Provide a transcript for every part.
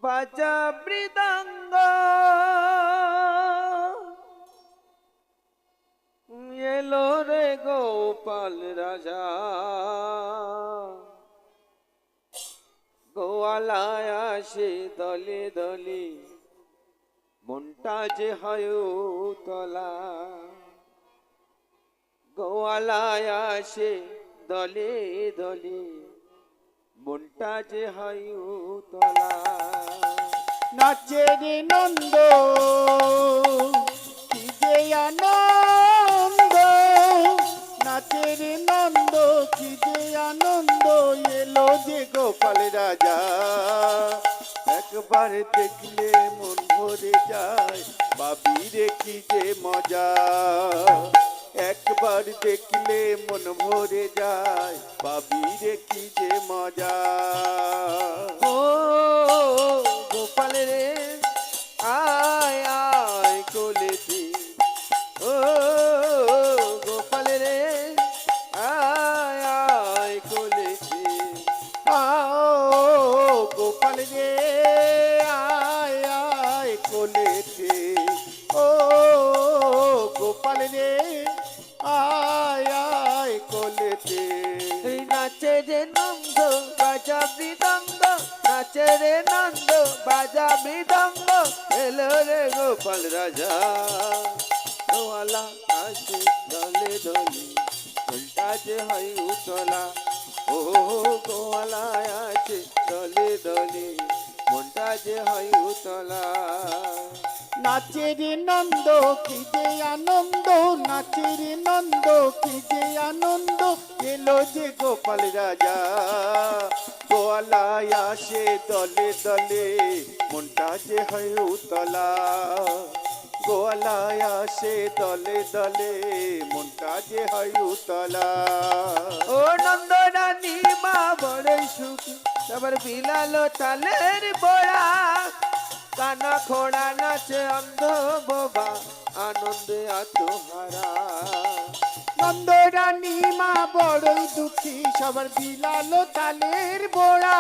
বাজা মৃদঙ্গ এলো রে গোপাল রাজা, গোয়ালায় আসে দলে দলে, মনটা যে হয় তলা। গোয়ালায় আসে দলে দলে, মনটা যে হয় তলা। নাচে রে নন্দ কি যে আনন্দ, নাচে রে নন্দ কি যে আনন্দ, এলো যে গোপাল রাজা। একবার দেখলে মন ভরে যায়, বাবি রে কি যে মজা। একবার দেখলে মন ভরে যায়, বাবি রে কি যে মজা। ও গোপাল রে আয় আয় কোলেতে, ও গোপাল রে আয় আয় কোলেতে। আও গোপাল রে আয় আয় কোলেতে, ও গোপাল রে আয় আয় কোলেতে। নাচে রে নন্দ বাজা মৃদঙ্গ, নাচে রে নন্দ বাজা মৃদঙ্গ, এলো রে গোপাল রাজা। গোয়ালা আসে দলে দলে, উল্টা যে হয় উতলা। ও গোয়ালা আসে দলে দলে, মনটা যে হয় উতলা। নাচে রে নন্দ কি যে আনন্দ, নাচে রে নন্দ কি যে আনন্দ, এলো যে গোপাল রাজা। গোয়ালায় আসে দলে দলে, মনটা যে হয় উতলা। গোয়ালায় আসে দলে দলে, মনটা যে হয় উতলা। ও নন্দ রানী মা বড়ই সুখী, সবার বিলালো তালের বড়া। কানা খোড়া নাচে অন্ধ বোবা, আনন্দে আত্মহারা। নন্দরানী মা বড়ই দুঃখী, সবার বিলালো তালের বোড়া।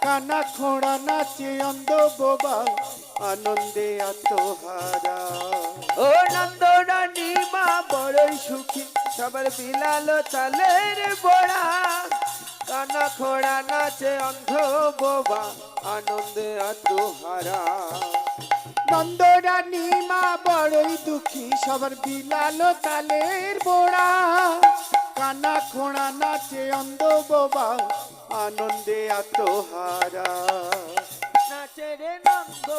কানা খোড়া নাচে অন্ধ বোবা, আনন্দে আত্মহারা। ও নন্দ রানী মা বড়ই সুখী, সবার বিলালো তালের বড়া। কানা খোড়া নাচে অন্ধ বোবা, আনন্দে আত্মহারা। নন্দরানী মা বড়ই দুঃখী, সবার বিলালো তালের বোড়া। কানা খোড়া নাচে অন্ধ বোবা, আনন্দে আত্মহারা। নাচে রে নন্দ,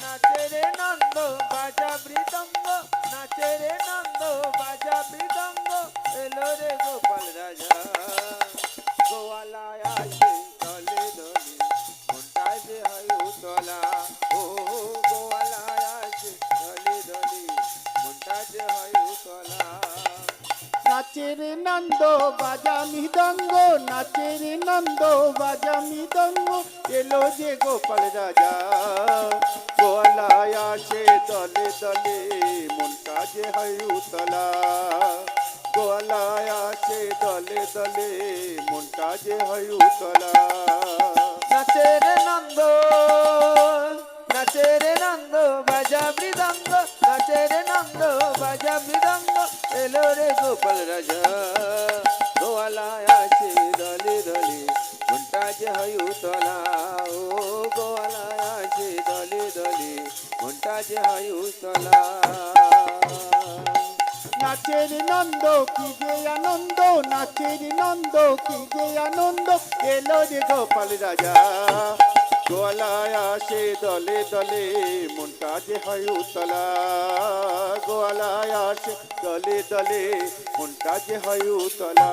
নাচে রে নন্দ বাজা মৃদঙ্গ, নাচে রে নন্দ বাজা মৃদঙ্গ, এলো রে গোপাল রাজা। গোয়ালায় আসে দলে দলে, মনটা যে হয় উতলা। ও গোয়ালায় আসে দলে দলে, মনটা যে হয় উতলা। নাচে রে নন্দ বাজা মৃদঙ্গ, নাচে রে নন্দ বাজা মৃদঙ্গ, এলো যে গোপাল রাজা। গোয়ালায় আসে দলে দলে, মনটা যে হয় উতলা। গোয়ালায় আসে দলে দলে, মনটা যে হয় উতলা। নাচে রে নন্দ, নাচে রে নন্দ বাজা মৃদঙ্গ, নাচে রে নন্দ বাজা মৃদঙ্গ, এলো রে গোপাল রাজা। গোয়ালায় আসে দলে দলে, মনটা যে হয় উতলা। ও গোয়ালায় আসে দলে দলে, মনটা যে হয় উতলা। নাচের নন্দ কি যে আনন্দ, নাচের নন্দ কি যে আনন্দ, এলো যে গোপাল রাজা। গোয়ালায় আসে দলে দলে, মনটা যে হয় উতলা। গোয়ালায় আসে দলে দলে, মনটা যে হয় উতলা।